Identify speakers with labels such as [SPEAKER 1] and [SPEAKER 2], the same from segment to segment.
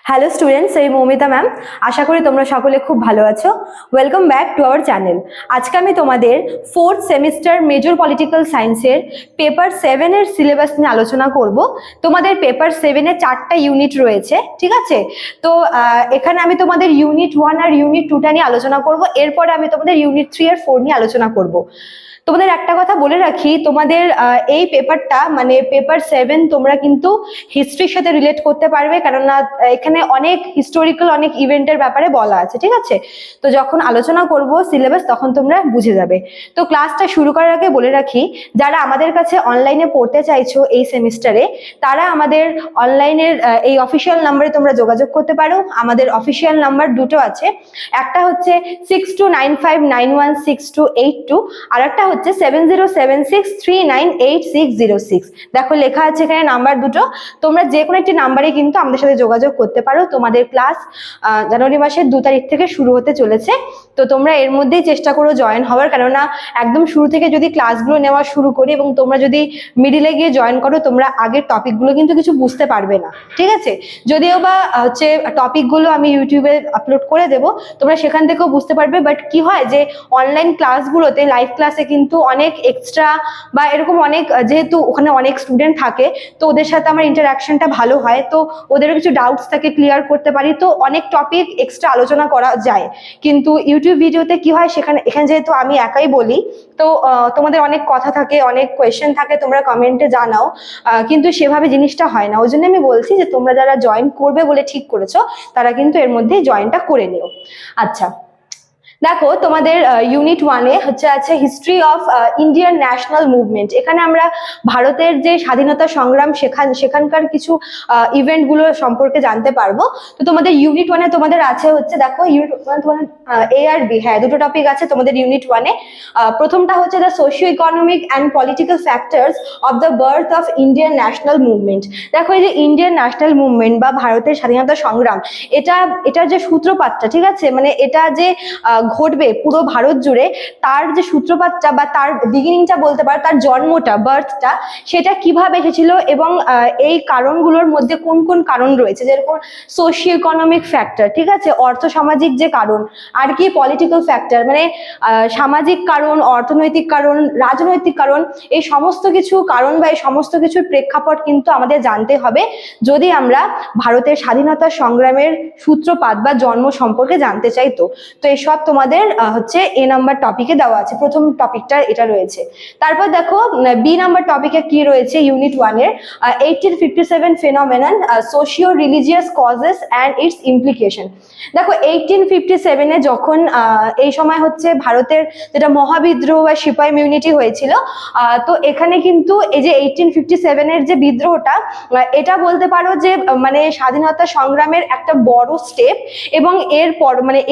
[SPEAKER 1] Hello students, আমি Moumita ma'am. আশা করি তোমরা সকলে খুব ভালো আছো। Welcome back to our channel. আজকে আমি তোমাদের ফোর্থ সেমিস্টার মেজর পলিটিক্যাল সায়েন্সের পেপার 7-এর সিলেবাস নিয়ে আলোচনা করব। তোমাদের পেপার 7-এ 4টা ইউনিট রয়েছে, ঠিক আছে? তো এখানে আমি তোমাদের ইউনিট 1 আর ইউনিট 2টা নিয়ে আলোচনা করব। এরপরে আমি তোমাদের ইউনিট 3 আর 4 নিয়ে আলোচনা করব। তোমাদের একটা কথা বলে রাখি, তোমাদের এই পেপারটা মানে পেপার 7 তোমরা কিন্তু হিস্ট্রির সাথে রিলেট করতে পারবে, কেননা এখানে অনেক হিস্টোরিক্যাল অনেক ইভেন্টের ব্যাপারে বলা আছে, ঠিক আছে? তো যখন আলোচনা করব সিলেবাস তখন তোমরা বুঝে যাবে। তো ক্লাসটা শুরু করার আগে বলে রাখি, যারা আমাদের কাছে অনলাইনে পড়তে চাইছো এই সেমিস্টারে, তারা আমাদের অনলাইনের এই অফিসিয়াল নাম্বারে তোমরা যোগাযোগ করতে পারো। আমাদের অফিসিয়াল নাম্বার দুটো আছে, একটা হচ্ছে 6295916282, আর একটা হচ্ছে 7076398606। দেখো লেখা আছে এখানে নাম্বার দুটো। তোমরা যে কোনো একটি নাম্বারে কিন্তু আমাদের সাথে যোগাযোগ করতে পারো। তোমাদের ক্লাস জানুয়ারি মাসের 2 তারিখ থেকে শুরু হতে চলেছে। তো তোমরা এর মধ্যেই চেষ্টা করো জয়েন হওয়ার, কেননা একদম শুরু থেকে যদি ক্লাসগুলো নেওয়া শুরু করি এবং তোমরা যদি মিডিলে গিয়ে জয়েন করো, তোমরা আগের টপিকগুলো কিন্তু কিছু বুঝতে পারবে না, ঠিক আছে? যদিও বা হচ্ছে টপিকগুলো আমি ইউটিউবে আপলোড করে দেবো, তোমরা সেখান থেকেও বুঝতে পারবে। বাট কি হয় যে অনলাইন ক্লাসগুলোতে, লাইভ ক্লাসে কিন্তু অনেক এক্সট্রা বা এরকম অনেক, যেহেতু ওখানে অনেক স্টুডেন্ট থাকে, তো ওদের সাথে আমার ইন্টারাকশনটা ভালো হয়, তো ওদেরও কিছু ডাউটস থাকে ক্লিয়ার করতে পারি, তো অনেক টপিক এক্সট্রা আলোচনা করা যায়। কিন্তু ইউটিউব ভিডিওতে কি হয়, এখানে যেহেতু আমি একাই বলি, তো তোমাদের অনেক কথা থাকে, অনেক কোয়েশ্চেন থাকে, তোমরা কমেন্টে জানাও, কিন্তু সেভাবে জিনিসটা হয় না। ওই জন্য আমি বলছি যে তোমরা যারা জয়েন করবে বলে ঠিক করেছো, তারা কিন্তু এর মধ্যেই জয়েনটা করে নিও। আচ্ছা, দেখো তোমাদের ইউনিট 1-এ হচ্ছে আছে history of Indian national movement. এখানে আমরা ভারতের যে স্বাধীনতা সংগ্রাম সেখানকার কিছু ইভেন্টগুলো সম্পর্কে জানতে পারবো। তো তোমাদের ইউনিট 1-এ তোমাদের আছে হচ্ছে, দেখো ইউনিট 1 তোমাদের এ আর বি, হ্যাঁ দুটো টপিক আছে তোমাদের ইউনিট 1-এ। প্রথমটা হচ্ছে the socio economic and political factors of the birth of Indian national movement. দেখো এই যে ইন্ডিয়ান ন্যাশনাল মুভমেন্ট বা ভারতের স্বাধীনতা সংগ্রাম, এটার যে সূত্রপাতটা, ঠিক আছে, মানে এটা যে ঘটবে পুরো ভারত জুড়ে, তার যে সূত্রপাতটা বা তার বিগিনিংটা বলতে পারো, তার জন্মটা, বার্থটা, সেটা কিভাবে এসেছিল এবং এই কারণগুলোর মধ্যে কোন কোন কারণ রয়েছে, যেরকম সোশিও ইকোনমিক ফ্যাক্টর, ঠিক আছে, অর্থ সামাজিক যে কারণ, আর কি পলিটিক্যাল ফ্যাক্টর মানে সামাজিক কারণ, অর্থনৈতিক কারণ, রাজনৈতিক কারণ, এই সমস্ত কিছু কারণ বা এই সমস্ত কিছুর প্রেক্ষাপট কিন্তু আমাদের জানতে হবে যদি আমরা ভারতের স্বাধীনতা সংগ্রামের সূত্রপাত বা জন্ম সম্পর্কে জানতে চাই। তো এইসব তোমাদের হচ্ছে এ নাম্বার টপিকে দেওয়া আছে, প্রথম টপিকটা এটা রয়েছে। তারপর দেখো বি নাম্বার টপিকে কি রয়েছে ইউনিট 1-এর 1857 phenomenon, socio religious causes and its implication. দেখো 1857-এ যখন এই সময় হচ্ছে ভারতের যেটা মহাবিদ্রোহ বা সিপাহি মিউনিটি হয়েছিল, তো এখানে কিন্তু এই যে 1857-এর যে বিদ্রোহটা, এটা বলতে পারো যে মানে স্বাধীনতা সংগ্রামের একটা বড় স্টেপ। এবং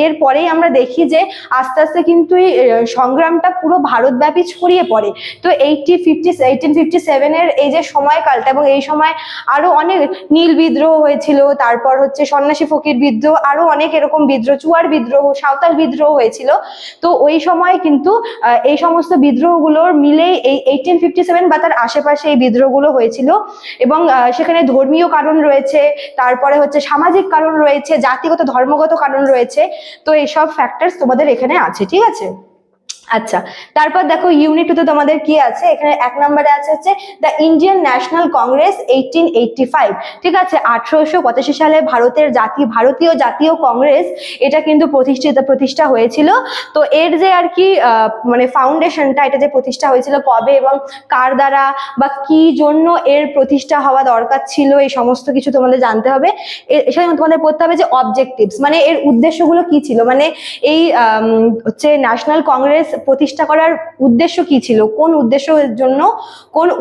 [SPEAKER 1] এরপরেই আমরা দেখি যে আস্তে আস্তে কিন্তু এই সংগ্রামটা পুরো ভারতব্যাপী ছড়িয়ে পড়ে। তো 1857-এর এই যে সময়কালটা, এবং এই সময় আরো অনেক নীল বিদ্রোহ হয়েছিল, তারপর হচ্ছে সন্ন্যাসী ফকির বিদ্রোহ, আরো অনেক এরকম বিদ্রোহ, চুয়ার বিদ্রোহ, সাঁওতাল বিদ্রোহ হয়েছিল। তো ওই সময় কিন্তু এই সমস্ত বিদ্রোহগুলোর মিলেই এই 1857 বা তার আশেপাশে এই বিদ্রোহগুলো হয়েছিল। এবং সেখানে ধর্মীয় কারণ রয়েছে, তারপরে হচ্ছে সামাজিক কারণ রয়েছে, জাতিগত ধর্মগত কারণ রয়েছে। তো এইসব ফ্যাক্টরস তোমাদের এখানে আছে, ঠিক আছে? আচ্ছা, তারপর দেখো ইউনিট 2-তে তোমাদের কি আছে, এখানে 1 নম্বরে আছে হচ্ছে দ্য ইন্ডিয়ান ন্যাশনাল কংগ্রেস 1885, ঠিক আছে? 1885 সালে ভারতীয় জাতীয় কংগ্রেস এটা কিন্তু প্রতিষ্ঠা হয়েছিল। তো এর যে আর কি মানে ফাউন্ডেশনটা, এটা যে প্রতিষ্ঠা হয়েছিল কবে এবং কার দ্বারা বা কি জন্য এর প্রতিষ্ঠা হওয়া দরকার ছিল, এই সমস্ত কিছু তোমাদের জানতে হবে। এছাড়া তোমাদের পড়তে হবে যে অবজেক্টিভস, মানে এর উদ্দেশ্যগুলো কি ছিল, মানে এই হচ্ছে ন্যাশনাল কংগ্রেস প্রতিষ্ঠা করার উদ্দেশ্য কি ছিল, কোন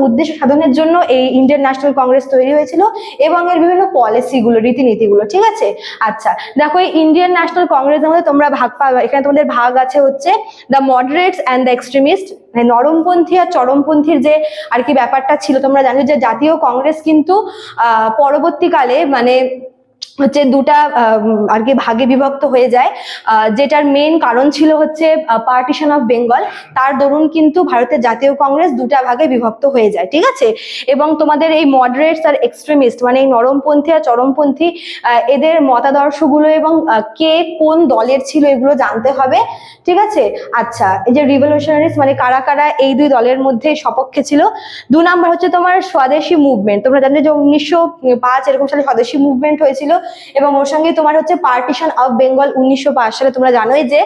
[SPEAKER 1] উদ্দেশ্য সাধনের জন্য এই ইন্ডিয়ান ন্যাশনাল কংগ্রেস তৈরি হয়েছিল, এবং এর বিভিন্ন পলিসিগুলো, রীতিনীতিগুলো, ঠিক আছে? আচ্ছা, দেখো এই ইন্ডিয়ান ন্যাশনাল কংগ্রেসের মধ্যে তোমরা ভাগ পাবে, এখানে তোমাদের ভাগ আছে হচ্ছে the moderates and the extremist, নরমপন্থী আর চরমপন্থীর যে আর কি ব্যাপারটা ছিল। তোমরা জানো যে জাতীয় কংগ্রেস কিন্তু পরবর্তীকালে মানে হচ্ছে দুটা আর কি ভাগে বিভক্ত হয়ে যায়, যেটার মেন কারণ ছিল হচ্ছে পার্টিশন অফ বেঙ্গল। তার দরুন কিন্তু ভারতের জাতীয় কংগ্রেস দুটা ভাগে বিভক্ত হয়ে যায়, ঠিক আছে। এবং তোমাদের এই মডারেটস আর এক্সট্রিমিস্ট মানে এই নরমপন্থী আর চরমপন্থী এদের মতাদর্শগুলো এবং কে কোন দলের ছিল এগুলো জানতে হবে, ঠিক আছে। আচ্ছা, এই যে রিভলিউশনারিজ মানে কারা কারা এই দুই দলের মধ্যে সপক্ষে ছিল। 2 নাম্বার হচ্ছে তোমার স্বদেশী মুভমেন্ট। তোমরা জানো যে 1905 এরকম সালে স্বদেশী মুভমেন্ট হয়েছিল, এবং ওর সঙ্গে তোমার হচ্ছে পার্টিশন অফ বেঙ্গল 1905 সালে। তোমরা জানোই যে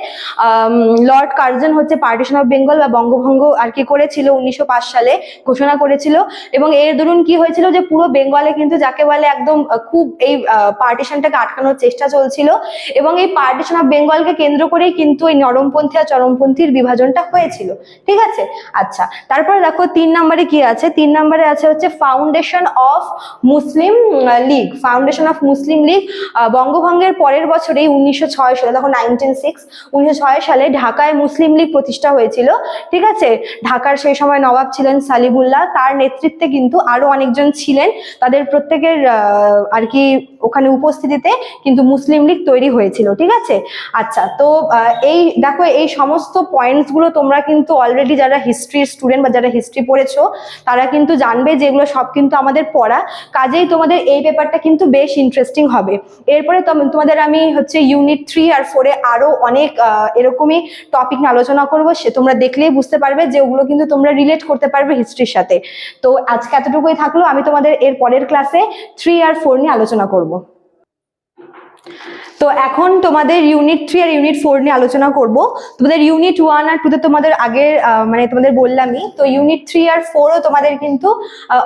[SPEAKER 1] লর্ড কার্জন হচ্ছে পার্টিশন অফ বেঙ্গল বা বঙ্গভঙ্গ আর কি করেছিল 1905 সালে, ঘোষণা করেছিল। এবং এর দরুন কি হয়েছিল যে পুরো বেঙ্গলে কিন্তু যাকে বলে একদম খুব এই পার্টিশনটাকে আটকানোর চেষ্টা চলছিল, এবং এই পার্টিশন অফ বেঙ্গলকে কেন্দ্র করেই কিন্তু এই নরমপন্থী আর চরমপন্থীর বিভাজনটা হয়েছিল, ঠিক আছে। আচ্ছা, তারপরে দেখো 3 নম্বরে কি আছে। 3 নম্বরে আছে হচ্ছে foundation of Muslim League. Foundation of Muslim League বঙ্গভঙ্গের পরের বছরেই 1906 সালে, দেখো 1906 সালে ঢাকায় মুসলিম লীগ প্রতিষ্ঠা হয়েছিল, ঠিক আছে। ঢাকার সেই সময় নবাব ছিলেন সালিবুল্লাহ, তার নেতৃত্বে কিন্তু আরো অনেকজন ছিলেন, তাদের প্রত্যেকের আর কি ওখানে উপস্থিতিতে কিন্তু মুসলিম লীগ তৈরি হয়েছিল, ঠিক আছে। আচ্ছা, তো এই দেখো এই সমস্ত পয়েন্টস গুলো তোমরা কিন্তু অলরেডি যারা হিস্ট্রির স্টুডেন্ট বা যারা হিস্ট্রি পড়েছো তারা কিন্তু জানবে, যেগুলো সব কিন্তু আমাদের পড়া, কাজেই তোমাদের এই পেপারটা কিন্তু বেশ ইন্টারেস্টিং হবে। এরপরে তোমাদের আমি হচ্ছে ইউনিট 3 আর 4 আরো অনেক এরকমই টপিক নিয়ে আলোচনা করবো, সে তোমরা দেখলেই বুঝতে পারবে যে ওগুলো কিন্তু তোমরা রিলেট করতে পারবে হিস্ট্রির সাথে। তো আজকে এতটুকুই থাকলো, আমি তোমাদের এর পরের ক্লাসে 3 আর 4 নিয়ে আলোচনা করব। তো এখন তোমাদের ইউনিট 3 আর ইউনিট 4 নিয়ে আলোচনা করব। তোমাদের ইউনিট 1 আর 2 তে তোমাদের আগের মানে তোমাদের বললামই, তো ইউনিট 3 আর 4 ও তোমাদের কিন্তু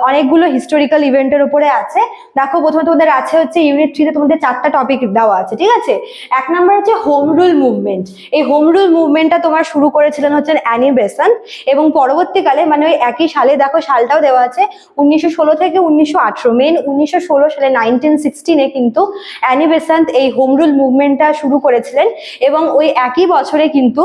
[SPEAKER 1] অনেকগুলো হিস্টোরিক্যাল ইভেন্টের উপরে আছে। দেখো প্রথমে তোমাদের আছে হচ্ছে ইউনিট 3 তে তোমাদের 4টা টপিক দেওয়া আছে, ঠিক আছে। 1 নাম্বার হচ্ছে হোম রুল মুভমেন্ট। এই হোম রুল মুভমেন্টটা তোমার শুরু করেছিলেন হচ্ছে অ্যানি বেসান্ট, এবং পরবর্তীকালে মানে ওই একই সালে, দেখো সালটাও দেওয়া আছে 1916 থেকে 1918, মেন 1916 সালে 1916 কিন্তু অ্যানি বেসান্ট এই হোম রুল মুভমেন্টটা শুরু করেছিলেন, এবং ওই একই বছরে কিন্তু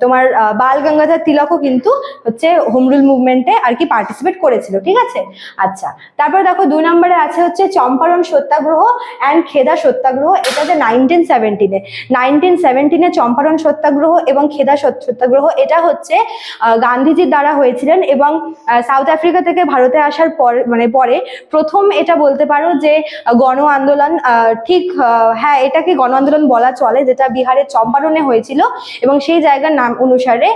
[SPEAKER 1] তোমার বাল গঙ্গাধর তিলকও কিন্তু হচ্ছে হোম রুল মুভমেন্টে আর কি পার্টিসিপেট করেছিল, ঠিক আছে। আচ্ছা, তারপর দেখো 2 নম্বরে আছে হচ্ছে চম্পারণ সত্যাগ্রহ অ্যান্ড খেদা সত্যাগ্রহ। এটা যে 1917 চম্পারণ সত্যাগ্রহ এবং খেদা সত্যাগ্রহ, এটা হচ্ছে গান্ধীজির দ্বারা হয়েছিলেন, এবং সাউথ আফ্রিকা থেকে ভারতে আসার পর মানে পরে প্রথম এটা বলতে পারো যে গণ আন্দোলন, ঠিক হ্যাঁ এটাকে গণ আন্দোলন বলা চলে, যেটা বিহারের চম্পারণে হয়েছিল, এবং সেই জায়গার নাম অনুসারে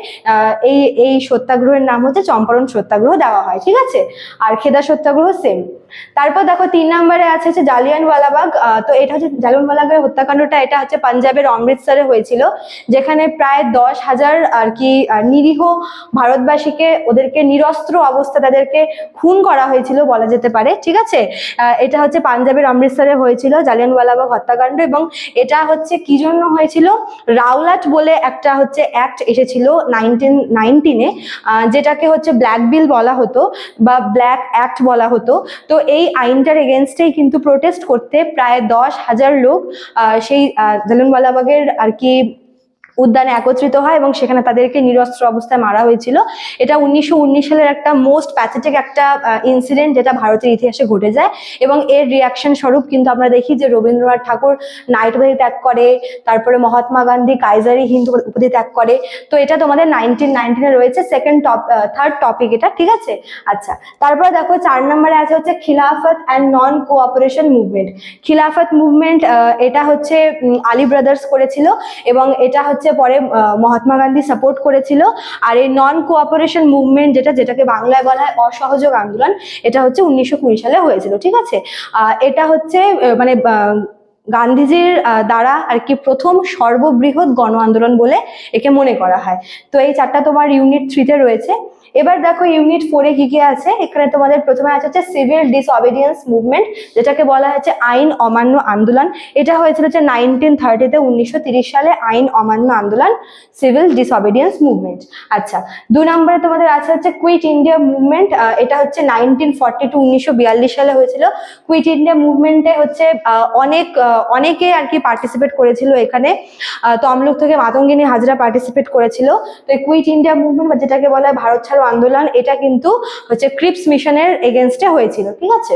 [SPEAKER 1] এই সত্যাগ্রহের নাম হচ্ছে চম্পারণ সত্যাগ্রহ দেওয়া হয়, ঠিক আছে। আর খেদা সত্যাগ্রহ সেম। তারপর দেখো 3 নম্বরে আছে হচ্ছে জালিয়ানওয়ালাবাগ। তো এটা হচ্ছে জালিয়ানওয়ালাবাগের হত্যাকাণ্ডটা, এটা হচ্ছে পাঞ্জাবের অমৃতসরে হয়েছিল, যেখানে প্রায় 10,000 আর কি নিরীহ ভারতবাসীকে ওদেরকে নিরস্ত্র অবস্থা তাদেরকে খুন করা হয়েছিল বলা যেতে পারে, ঠিক আছে। এটা হচ্ছে পাঞ্জাবের অমৃতসরে হয়েছিল জালিয়ানওয়ালাবাগ হত্যাকাণ্ড, এবং এটা হচ্ছে কি জন্য হয়েছিল, রাওলাট বলে একটা হচ্ছে অ্যাক্ট এসেছিল 1919-এ, যেটাকে হচ্ছে ব্ল্যাক বিল বলা হতো বা ব্ল্যাক অ্যাক্ট বলা হতো। তো এই আইনটার এগেনস্টেই কিন্তু প্রোটেস্ট করতে প্রায় 10,000 লোক সেই জালিয়ানওয়ালাবাগের আর কি উদ্যানে একত্রিত হয়, এবং সেখানে তাদেরকে নিরস্ত্র অবস্থায় মারা হয়েছিল। এটা 1919 সালের একটা মোস্ট প্যাথেটিক একটা ইনসিডেন্ট, যেটা ভারতের ইতিহাসে ঘটে যায়, এবং এর রিয়াকশন স্বরূপ কিন্তু আমরা দেখি যে রবীন্দ্রনাথ ঠাকুর নাইট উপাধি ত্যাগ করে, তারপরে মহাত্মা গান্ধী কাইজারি হিন্দ উপাধি ত্যাগ করে। তো এটা তোমাদের 1919-এ রয়েছে, থার্ড টপিক এটা, ঠিক আছে। আচ্ছা, তারপরে দেখো 4 নম্বরে আছে হচ্ছে খিলাফত অ্যান্ড নন কোঅপারেশন মুভমেন্ট। খিলাফত মুভমেন্ট এটা হচ্ছে আলী ব্রাদার্স করেছিল, এবং এটা হচ্ছে পরে মহাত্মা গান্ধী সাপোর্ট করেছিল। আর এই নন কোঅপারেশন মুভমেন্ট যেটাকে বাংলায় বলা হয় অসহযোগ আন্দোলন, এটা হচ্ছে 1920 সালে হয়েছিল, ঠিক আছে। এটা হচ্ছে মানে গান্ধীজির দ্বারা আর কি প্রথম সর্ববৃহৎ গণ আন্দোলন বলে একে মনে করা হয়। তো এই 4টা তোমার ইউনিট 3-তে রয়েছে। এবার দেখো ইউনিট 4-এ কি কি আছে। এখানে তোমাদের প্রথমে আছে হচ্ছে সিভিল ডিসঅবিডিয়েন্স মুভমেন্ট, যেটাকে বলা হচ্ছে আইন অমান্য আন্দোলন। এটা হয়েছিল হচ্ছে 1930-তে, 1930 সালে আইন অমান্য আন্দোলন, সিভিল ডিসঅবিডিয়েন্স মুভমেন্ট। আচ্ছা, 2 নম্বরে তোমাদের আছে হচ্ছে কুইট ইন্ডিয়া মুভমেন্ট। এটা হচ্ছে 1942 সালে হয়েছিল। কুইট ইন্ডিয়া মুভমেন্টে হচ্ছে অনেকে আর কি পার্টিসিপেট করেছিল এখানে। তমলুক থেকে মাতঙ্গিনী হাজরা পার্টিসিপেট করেছিল। তো এই কুইট ইন্ডিয়া মুভমেন্ট বা যেটাকে বলা হয় ভারত ছাড়ো আন্দোলন, এটা কিন্তু হচ্ছে ক্রিপস মিশনের এগেনস্টে হয়েছিল, ঠিক আছে।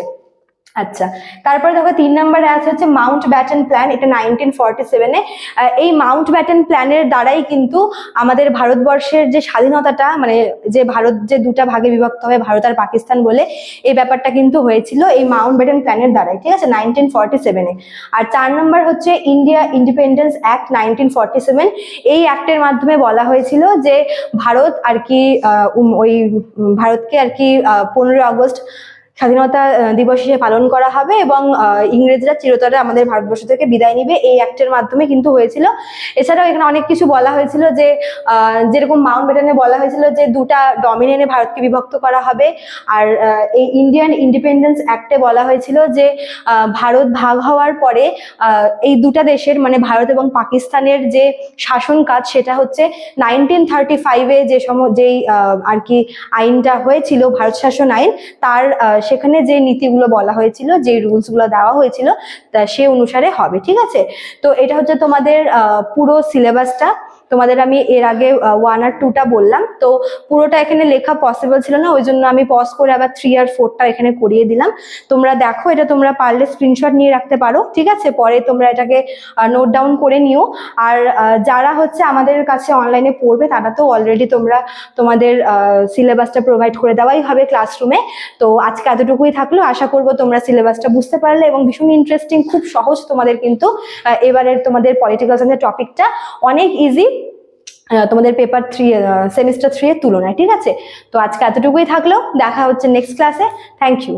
[SPEAKER 1] আচ্ছা, তারপরে দেখো 3 নম্বরে আছে হচ্ছে মাউন্ট ব্যাটেন প্ল্যান। এটা 1947-এ। এই মাউন্ট ব্যাটেন প্ল্যানের দ্বারাই কিন্তু আমাদের ভারতবর্ষের যে স্বাধীনতাটা, মানে যে ভারত যে দুটা ভাগে বিভক্ত হয়, ভারত আর পাকিস্তান বলে, এই ব্যাপারটা কিন্তু হয়েছিল এই মাউন্ট ব্যাটেন প্ল্যানের দ্বারাই, ঠিক আছে, 1947-এ। আর 4 নম্বর হচ্ছে ইন্ডিয়া ইন্ডিপেন্ডেন্স অ্যাক্ট 1947। এই অ্যাক্টের মাধ্যমে বলা হয়েছিল যে ভারত আর কি ওই ভারতকে আর কি 15 আগস্ট স্বাধীনতা দিবস হিসেবে পালন করা হবে, এবং ইংরেজরা চিরতরে আমাদের ভারতবর্ষ থেকে বিদায় নিবে, এই অ্যাক্টের মাধ্যমে কিন্তু হয়েছিল। এছাড়াও এখানে অনেক কিছু বলা হয়েছিল যে যেরকম মাউন্ট ব্যাটেনে বলা হয়েছিল যে দুটা ডমিনেনে ভারতকে বিভক্ত করা হবে। আর এই ইন্ডিয়ান ইন্ডিপেন্ডেন্স অ্যাক্টে বলা হয়েছিল যে ভারত ভাগ হওয়ার পরে এই দুটা দেশের মানে ভারত এবং পাকিস্তানের যে শাসন কাজ সেটা হচ্ছে 1935-এ যেই আর কি আইনটা হয়েছিল, ভারত শাসন আইন, তার সেখানে যে নীতিগুলো বলা হয়েছিল, যে রুলসগুলো দেওয়া হয়েছিল, তা সে অনুসারে হবে, ঠিক আছে। তো এটা হচ্ছে তোমাদের পুরো সিলেবাসটা। তোমাদের আমি এর আগে 1 আর 2টা বললাম, তো পুরোটা এখানে লেখা পসিবল ছিল না, ওই জন্য আমি পজ করে আবার 3 আর 4টা এখানে করিয়ে দিলাম। তোমরা দেখো, এটা তোমরা পারলে স্ক্রিনশট নিয়ে রাখতে পারো, ঠিক আছে, পরে তোমরা এটাকে নোট ডাউন করে নিও। আর যারা হচ্ছে আমাদের কাছে অনলাইনে পড়বে, তারা তো অলরেডি তোমরা তোমাদের সিলেবাসটা প্রোভাইড করে দেওয়াই হবে ক্লাসরুমে। তো আজকে এতটুকুই থাকলো, আশা করবো তোমরা সিলেবাসটা বুঝতে পারলে, এবং ভীষণ ইন্টারেস্টিং, খুব সহজ তোমাদের কিন্তু এবারের তোমাদের পলিটিক্যাল সায়েন্সের টপিকটা অনেক ইজি তোমাদের পেপার 3 সেমিস্টার 3 এর তুলনায়, ঠিক আছে। তো আজকে এতটুকুই থাকলো, দেখা হচ্ছে নেক্সট ক্লাসে। Thank you.